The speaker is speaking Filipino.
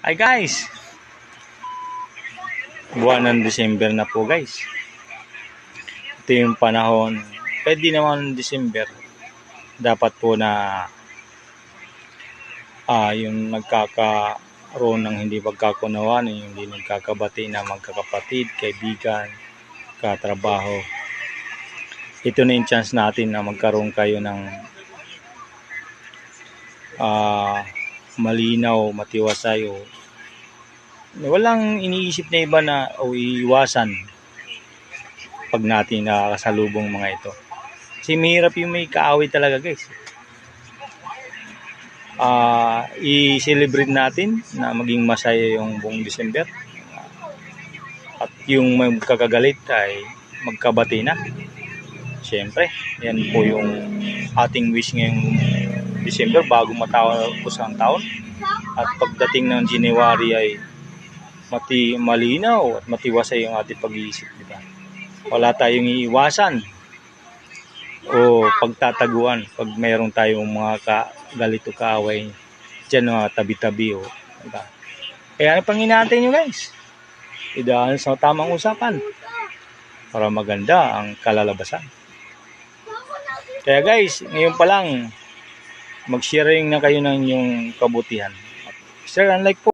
Hi guys! Buwan ng December na po guys. Ito yung panahon. Pwede naman December. Dapat po na yung nagkakaroon ng hindi pagkakunawaan, yung hindi nagkakabati na magkakapatid, kaibigan, katrabaho. Ito na yung chance natin na magkaroon kayo ng malinaw, matiwasay o walang iniisip na iba na o iiwasan pag natin nakakasalubong mga ito. Kasi mahirap yung may kaaway talaga guys. I-celebrate natin na maging masaya yung buong December. At yung magkakagalit ay magkabati na. Siyempre, yan po yung ating wish ngayong December bago matapos ang taon. At pagdating ng January ay malinaw at matiwasay yung ating pag-iisip, diba? Wala tayong iiwasan o pagtataguan pag mayroon tayong mga galit o kaaway dyan, mga tabi-tabi o diba? Kaya ano pang hinahantay nyo guys? Idaan sa tamang usapan para maganda ang kalalabasan. Kaya guys, ngayon pa lang mag-sharing na kayo ng inyong kabutihan. Share and like po.